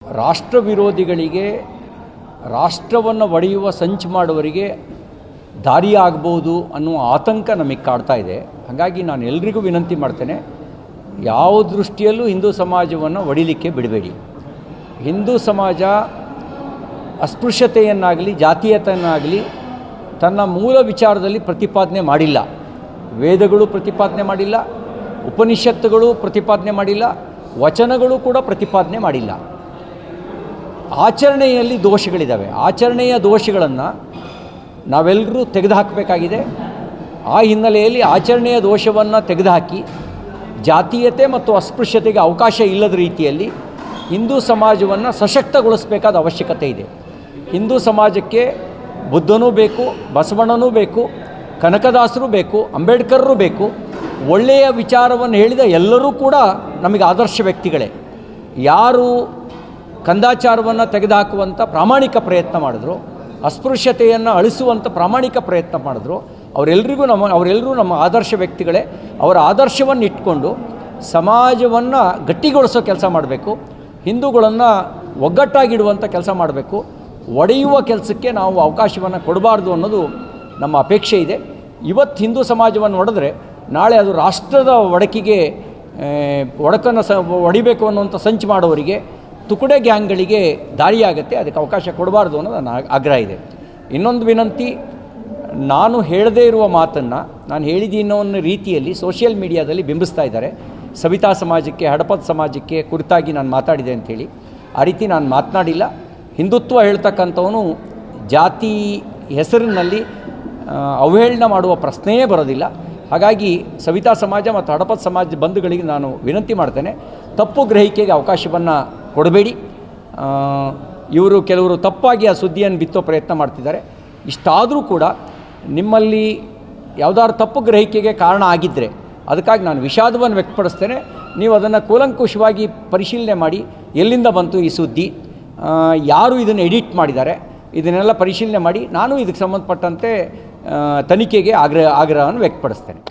ರಾಷ್ಟ್ರ ವಿರೋಧಿಗಳಿಗೆ ರಾಷ್ಟ್ರವನ್ನು ಒಡೆಯುವ ಸಂಚು ಮಾಡುವವರಿಗೆ ದಾರಿಯಾಗಬಹುದು ಅನ್ನುವ ಆತಂಕ ನಮಗೆ ಕಾಡ್ತಾ ಇದೆ. ಹಾಗಾಗಿ ನಾನು ಎಲ್ರಿಗೂ ವಿನಂತಿ ಮಾಡ್ತೇನೆ, ಯಾವ ದೃಷ್ಟಿಯಲ್ಲೂ ಹಿಂದೂ ಸಮಾಜವನ್ನು ಒಡಿಲಿಕ್ಕೆ ಬಿಡಬೇಡಿ. ಹಿಂದೂ ಸಮಾಜ ಅಸ್ಪೃಶ್ಯತೆಯನ್ನಾಗಲಿ ಜಾತೀಯತೆಯನ್ನಾಗಲಿ ತನ್ನ ಮೂಲ ವಿಚಾರದಲ್ಲಿ ಪ್ರತಿಪಾದನೆ ಮಾಡಿಲ್ಲ. ವೇದಗಳು ಪ್ರತಿಪಾದನೆ ಮಾಡಿಲ್ಲ, ಉಪನಿಷತ್ತುಗಳು ಪ್ರತಿಪಾದನೆ ಮಾಡಿಲ್ಲ, ವಚನಗಳು ಕೂಡ ಪ್ರತಿಪಾದನೆ ಮಾಡಿಲ್ಲ. ಆಚರಣೆಯಲ್ಲಿ ದೋಷಗಳಿದ್ದಾವೆ. ಆಚರಣೆಯ ದೋಷಗಳನ್ನು ನಾವೆಲ್ಲರೂ ತೆಗೆದುಹಾಕಬೇಕಾಗಿದೆ. ಆ ಹಿನ್ನೆಲೆಯಲ್ಲಿ ಆಚರಣೆಯ ದೋಷವನ್ನು ತೆಗೆದುಹಾಕಿ ಜಾತೀಯತೆ ಮತ್ತು ಅಸ್ಪೃಶ್ಯತೆಗೆ ಅವಕಾಶ ಇಲ್ಲದ ರೀತಿಯಲ್ಲಿ ಹಿಂದೂ ಸಮಾಜವನ್ನು ಸಶಕ್ತಗೊಳಿಸಬೇಕಾದ ಅವಶ್ಯಕತೆ ಇದೆ. ಹಿಂದೂ ಸಮಾಜಕ್ಕೆ ಬುದ್ಧನೂ ಬೇಕು, ಬಸವಣ್ಣನೂ ಬೇಕು, ಕನಕದಾಸರು ಬೇಕು, ಅಂಬೇಡ್ಕರರು ಬೇಕು. ಒಳ್ಳೆಯ ವಿಚಾರವನ್ನು ಹೇಳಿದ ಎಲ್ಲರೂ ಕೂಡ ನಮಗೆ ಆದರ್ಶ ವ್ಯಕ್ತಿಗಳೇ. ಯಾರು ಕಂದಾಚಾರವನ್ನು ತೆಗೆದುಹಾಕುವಂಥ ಪ್ರಾಮಾಣಿಕ ಪ್ರಯತ್ನ ಮಾಡಿದ್ರು, ಅಸ್ಪೃಶ್ಯತೆಯನ್ನು ಅಳಿಸುವಂಥ ಪ್ರಾಮಾಣಿಕ ಪ್ರಯತ್ನ ಮಾಡಿದ್ರು, ಅವರೆಲ್ಲರೂ ನಮ್ಮ ಆದರ್ಶ ವ್ಯಕ್ತಿಗಳೇ. ಅವರ ಆದರ್ಶವನ್ನು ಇಟ್ಕೊಂಡು ಸಮಾಜವನ್ನು ಗಟ್ಟಿಗೊಳಿಸೋ ಕೆಲಸ ಮಾಡಬೇಕು. ಹಿಂದೂಗಳನ್ನು ಒಗ್ಗಟ್ಟಾಗಿಡುವಂಥ ಕೆಲಸ ಮಾಡಬೇಕು. ಒಡೆಯುವ ಕೆಲಸಕ್ಕೆ ನಾವು ಅವಕಾಶವನ್ನು ಕೊಡಬಾರ್ದು ಅನ್ನೋದು ನಮ್ಮ ಅಪೇಕ್ಷೆ ಇದೆ. ಇವತ್ತು ಹಿಂದೂ ಸಮಾಜವನ್ನು ಒಡೆದ್ರೆ ನಾಳೆ ಅದು ರಾಷ್ಟ್ರದ ಒಡಕನ್ನು ಒಡಿಬೇಕು ಅನ್ನುವಂಥ ಸಂಚು ಮಾಡೋವರಿಗೆ, ತುಕಡೆ ಗ್ಯಾಂಗ್ಗಳಿಗೆ ದಾರಿಯಾಗುತ್ತೆ. ಅದಕ್ಕೆ ಅವಕಾಶ ಕೊಡಬಾರ್ದು ಅನ್ನೋದು ನನ್ನ ಆಗ್ರಹ ಇದೆ. ಇನ್ನೊಂದು ವಿನಂತಿ, ನಾನು ಹೇಳದೇ ಇರುವ ಮಾತನ್ನು ನಾನು ಹೇಳಿದ್ದೀನಿ ಅನ್ನೋ ರೀತಿಯಲ್ಲಿ ಸೋಷಿಯಲ್ ಮೀಡಿಯಾದಲ್ಲಿ ಬಿಂಬಿಸ್ತಾ ಇದ್ದಾರೆ. ಸವಿತಾ ಸಮಾಜಕ್ಕೆ, ಹಡಪದ ಸಮಾಜಕ್ಕೆ ಕುರಿತಾಗಿ ನಾನು ಮಾತಾಡಿದೆ ಅಂಥೇಳಿ. ಆ ರೀತಿ ನಾನು ಮಾತನಾಡಿಲ್ಲ. ಹಿಂದುತ್ವ ಹೇಳ್ತಕ್ಕಂಥವನು ಜಾತಿ ಹೆಸರಿನಲ್ಲಿ ಅವಹೇಳನ ಮಾಡುವ ಪ್ರಶ್ನೆಯೇ ಬರೋದಿಲ್ಲ. ಹಾಗಾಗಿ ಸವಿತಾ ಸಮಾಜ ಮತ್ತು ಹಡಪದ ಸಮಾಜ ಬಂಧುಗಳಿಗೆ ನಾನು ವಿನಂತಿ ಮಾಡ್ತೇನೆ, ತಪ್ಪು ಗ್ರಹಿಕೆಗೆ ಅವಕಾಶವನ್ನು ಕೊಡಬೇಡಿ. ಕೆಲವರು ತಪ್ಪಾಗಿ ಆ ಸುದ್ದಿಯನ್ನು ಬಿತ್ತೋ ಪ್ರಯತ್ನ ಮಾಡ್ತಿದ್ದಾರೆ. ಇಷ್ಟಾದರೂ ಕೂಡ ನಿಮ್ಮಲ್ಲಿ ಯಾವುದಾದ್ರು ತಪ್ಪು ಗ್ರಹಿಕೆಗೆ ಕಾರಣ ಆಗಿದ್ದರೆ ಅದಕ್ಕಾಗಿ ನಾನು ವಿಷಾದವನ್ನು ವ್ಯಕ್ತಪಡಿಸ್ತೇನೆ. ನೀವು ಅದನ್ನು ಕೂಲಂಕುಷವಾಗಿ ಪರಿಶೀಲನೆ ಮಾಡಿ, ಎಲ್ಲಿಂದ ಬಂತು ಈ ಸುದ್ದಿ, ಯಾರು ಇದನ್ನು ಎಡಿಟ್ ಮಾಡಿದ್ದಾರೆ, ಇದನ್ನೆಲ್ಲ ಪರಿಶೀಲನೆ ಮಾಡಿ ನಾನು ಇದಕ್ಕೆ ಸಂಬಂಧಪಟ್ಟಂತೆ ತನಿಖೆಗೆ ಆಗ್ರಹವನ್ನು ವ್ಯಕ್ತಪಡಿಸ್ತೇನೆ.